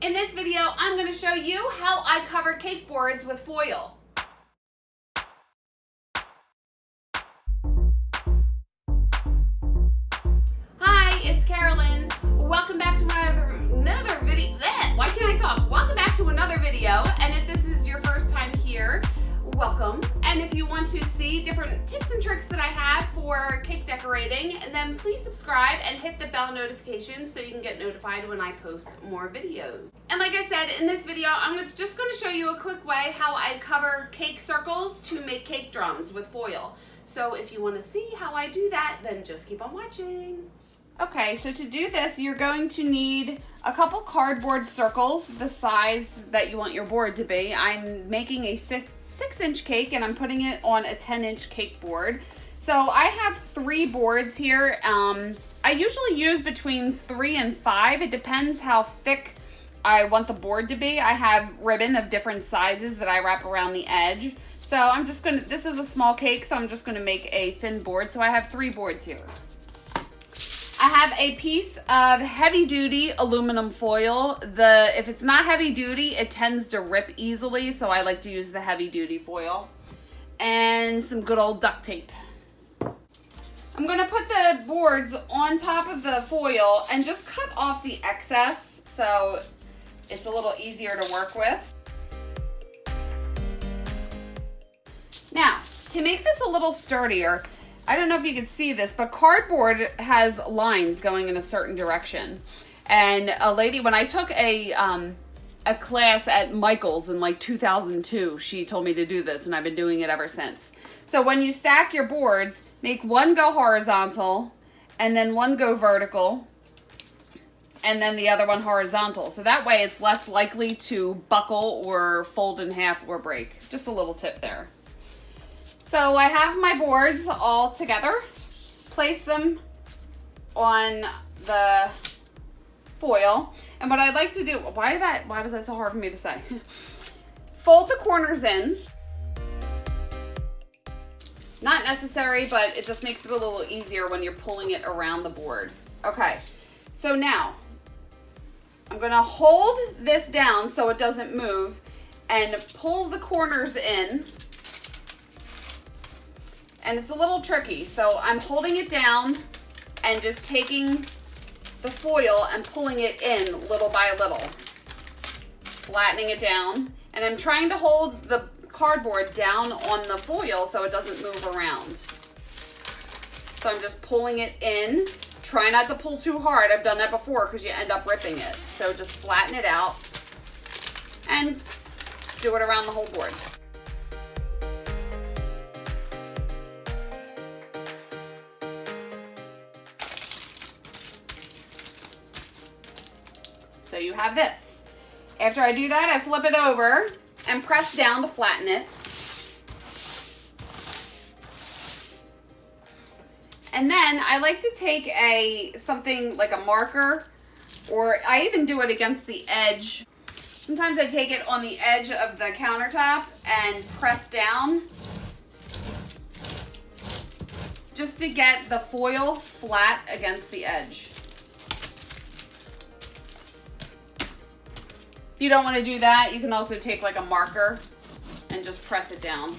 In this video, I'm going to show you how I cover cake boards with foil. Hi, it's Karolyn. Welcome back to another video. Why can't I talk? Welcome back to another video. And if this is your first time here, welcome. And if you want to see different tips and tricks that I have for cake decorating, then please subscribe and hit the bell notification so you can get notified when I post more videos. And like I said, in this video, I'm just going to show you a quick way how I cover cake circles to make cake drums with foil. So if you want to see how I do that, then just keep on watching. Okay, so to do this, you're going to need a couple cardboard circles, the size that you want your board to be. I'm making a 6-inch cake and I'm putting it on a 10-inch cake board. So I have 3 boards here. I usually use between 3 and 5. It depends how thick I want the board to be. I have ribbon of different sizes that I wrap around the edge. So I'm just gonna, this is a small cake, so I'm just gonna make a thin board. So I have 3 boards here. I have a piece of heavy-duty aluminum foil. If it's not heavy-duty, it tends to rip easily, so I like to use the heavy-duty foil. And some good old duct tape. I'm going to put the boards on top of the foil and just cut off the excess so it's a little easier to work with. Now, to make this a little sturdier, I don't know if you can see this, but cardboard has lines going in a certain direction. And a lady, when I took a class at Michael's in like 2002, she told me to do this, and I've been doing it ever since. So when you stack your boards, make one go horizontal, and then one go vertical, and then the other one horizontal. So that way it's less likely to buckle or fold in half or break. Just a little tip there. So I have my boards all together, place them on the foil, and what I like to do, why was that so hard for me to say? Fold the corners in. Not necessary, but it just makes it a little easier when you're pulling it around the board. Okay, so now I'm gonna hold this down so it doesn't move and pull the corners in. And it's a little tricky, so I'm holding it down and just taking the foil and pulling it in little by little. Flattening it down. And I'm trying to hold the cardboard down on the foil so it doesn't move around. So I'm just pulling it in. Try not to pull too hard. I've done that before because you end up ripping it. So just flatten it out and do it around the whole board. So you have this. After I do that, I flip it over and press down to flatten it. And then I like to take something like a marker, or I even do it against the edge. Sometimes I take it on the edge of the countertop and press down just to get the foil flat against the edge. If you don't want to do that, you can also take like a marker and just press it down.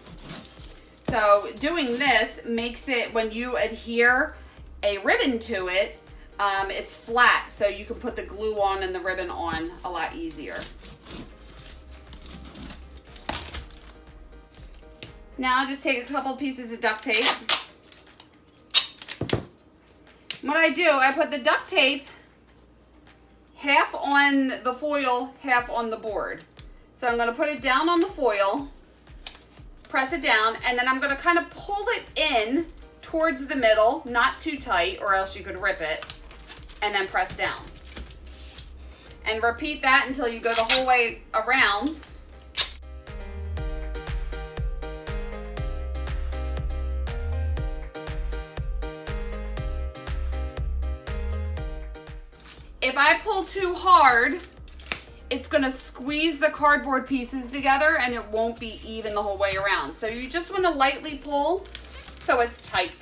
So doing this makes it, when you adhere a ribbon to it, it's flat, so you can put the glue on and the ribbon on a lot easier. Now just take a couple pieces of duct tape. What I do, I put the duct tape half on the foil, half on the board. So I'm going to put it down on the foil, press it down, and then I'm going to kind of pull it in towards the middle, not too tight or else you could rip it, and then press down. And repeat that until you go the whole way around. If I pull too hard, it's gonna squeeze the cardboard pieces together and it won't be even the whole way around. So you just wanna lightly pull so it's tight.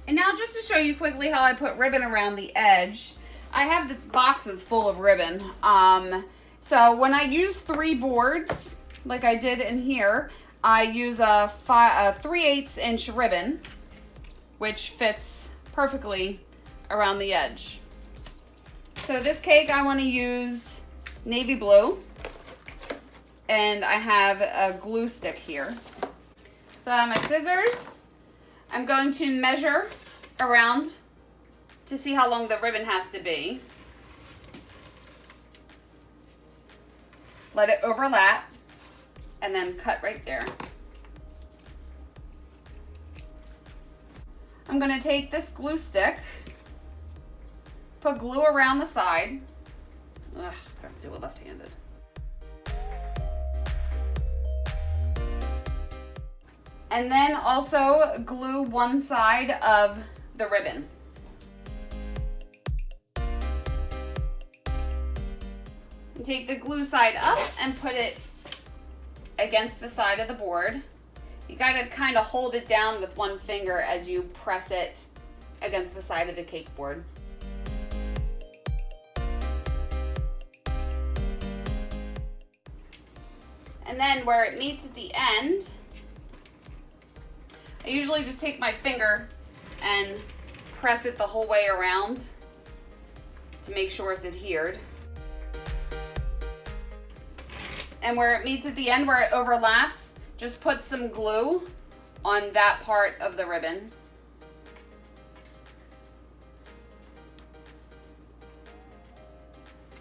And now just to show you quickly how I put ribbon around the edge, I have the boxes full of ribbon. So when I use 3 boards, like I did in here, I use a 3/8 inch ribbon, which fits perfectly around the edge. So this cake I want to use navy blue, and I have a glue stick here. So I have my scissors. I'm going to measure around to see how long the ribbon has to be. Let it overlap, and then cut right there. I'm going to take this glue stick, put glue around the side. Ugh, I have to do it left-handed. And then also glue one side of the ribbon. And take the glue side up and put it against the side of the board. You gotta kind of hold it down with one finger as you press it against the side of the cake board. And then where it meets at the end, I usually just take my finger and press it the whole way around to make sure it's adhered. And where it meets at the end, where it overlaps, just put some glue on that part of the ribbon.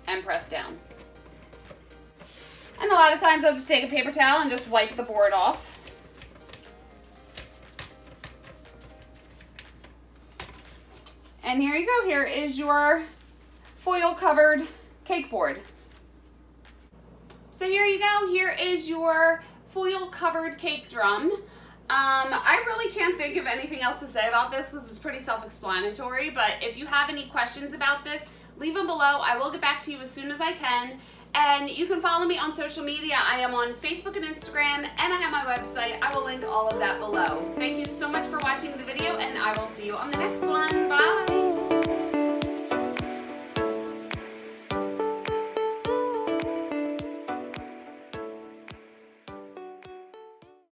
And press down. And a lot of times I'll just take a paper towel and just wipe the board off. And here you go. Here is your foil covered cake board. So here you go. Here is your foil covered cake drum. I really can't think of anything else to say about this because it's pretty self-explanatory, but if you have any questions about this, leave them below. I will get back to you as soon as I can. And you can follow me on social media. I am on Facebook and Instagram, and I have my website. I will link all of that below. Thank you so much for watching the video, and I will see you on the next